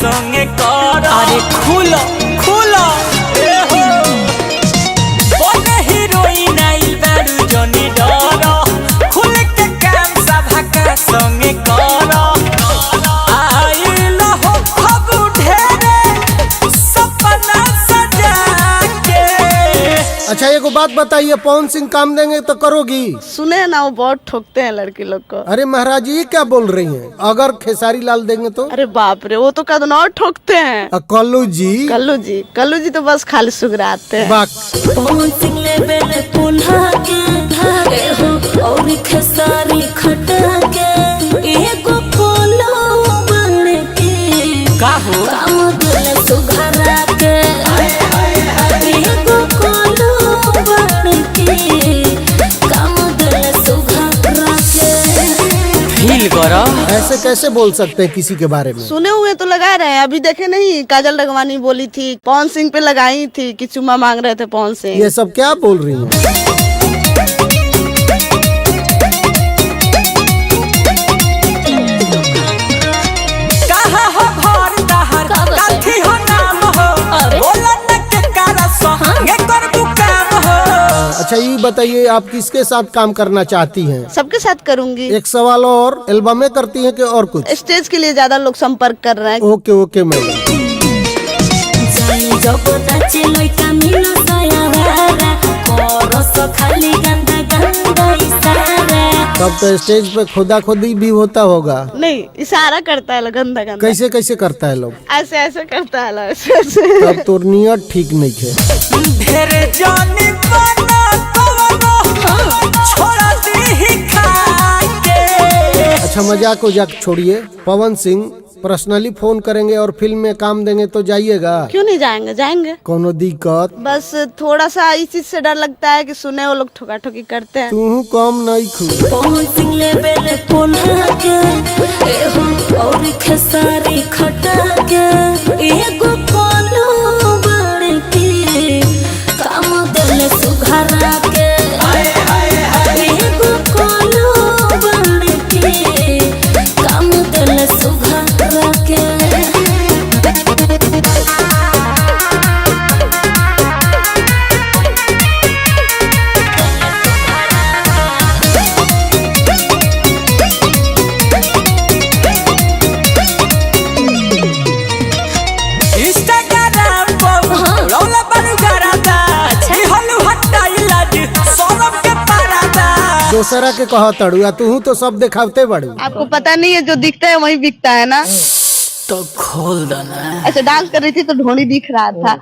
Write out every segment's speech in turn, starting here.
संगे कर। अरे खुलो खुलो बोले हीरोइन आइल बारू जनी डर खुल के काम सभा का संगे कर। आइल हो खबू ढेरे सपना सजा के। अच्छा एगो बात बताइए, पवन सिंह काम देंगे तो करोगी? सुने ना वो बहुत ठोकते हैं लड़की लोग को। अरे महाराज ये क्या बोल रही हैं? अगर खेसारी लाल देंगे तो? अरे बाप रे वो तो कदम और ठोकते हैं। कल्लू जी? कल्लू जी तो बस खाली सुगराते हैं। पवन सिंह ले बेले पुन्हा के धागे हो और खेसारी खटा के एगो कोलो बन के का हो काम दिल सुघरा के एगो कोलो बन के काम दिल सुघरा के। फील करो। ऐसे कैसे बोल सकते हैं किसी के बारे में? सुने हुए तो लगा रहे हैं, अभी देखे नहीं काजल रघवानी बोली थी पवन सिंह पे लगाई थी कि चुम्मा मांग रहे थे पवन सिंह। ये सब क्या बोल रही हैं? कहाँ हो घर दहर काथी हो नाम हो बोला न के कारा संगे करबू काम हो। अच्छा ये बताइए, आप किसके साथ काम करना चाहती हैं? सबके साथ करूंगी। एक सवाल और, एल्बम में करती हैं कि और कुछ? स्टेज के लिए ज्यादा लोग संपर्क कर रहे हैं। ओके ओके मैडम। जब नाचे लइका मिलो सयावारा कोरस खाली गंदा गंदा इशारा। तब तो स्टेज पे खुदा खुदी भी होता होगा। नहीं इशारा करता है गंदा गंदा। कैसे कैसे करता है लोग? ऐसे ऐसे करता है ऐसे। तब तो नियत ठीक नहीं है। ढेर जानी बना कवनो छोड़ा दी खा के। अच्छा मजाक उजाक छोड़िए, पवन सिंह पर्सनली फोन करेंगे और फिल्म में काम देंगे तो जाइएगा? क्यों नहीं जाएंगे, जाएंगे। कोनो दिक्कत? बस थोड़ा सा इस चीज से डर लगता है कि सुने वो लोग ठोका ठोकी करते हैं। तू कम नहीं खू। पवन सिंह ले बेले पुन्हा के एहो और खेसारी खटा के एगो कोलो बन के काम दिल सुघरा के एगो कोलो बन के काम दिल सुघरा के। इंस्टाग्राम पर रौला बारू कराता ई हलू हटाइला जी सोनम के पाराता। दोसरा के कहा तड़ुआ, तू तो सब दिखावते बड़ू। आपको पता नहीं है जो दिखता है वही बिकता है ना। तो खोल दो ना। ऐसे डांस कर रही थी तो ढोली दिख रहा था।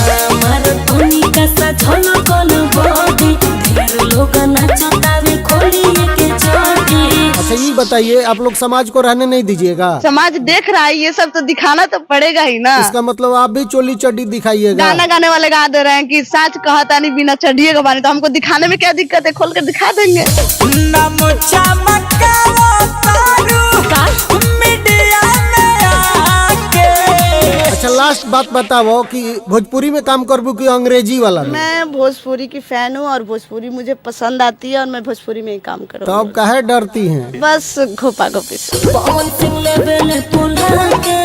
हमार धोनी का सा झलकल बॉडी ढेर लोग नाचतावे खोलिए के चोटी। अच्छा ये बताइए, आप लोग समाज को रहने नहीं दीजिएगा? समाज देख रहा है, ये सब तो दिखाना तो पड़ेगा ही ना। इसका मतलब आप भी चोली चड्डी दिखाइएगा? गाना गाने वाले गा दे रहे हैं कि साच कहता नहीं बिना चढ़िए का बानी, तो हमको दिखाने में क्या दिक्कत है, खोल कर दिखा देंगे। नाम चमकावा तारू मीडिया में आके। अच्छा लास्ट बात बताओ कि भोजपुरी में काम करबू कि अंग्रेजी वाला में? मैं भोजपुरी की फैन हूँ और भोजपुरी मुझे पसंद आती है और मैं भोजपुरी में ही काम करूँ। तो अब काहे डरती हैं? बस घोपा घोपी से। पवन सिंह ले बेले पुन्हा के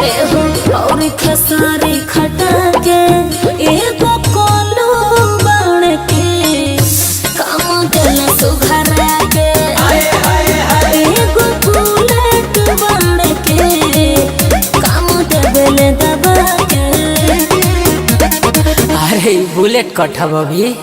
एहो और खेसारी खटा के एगो कोलो बन के काम दिल सुघरा के एगो बुलेट बन के काम दिल दबा के। अरे बुलेट कटब अभी।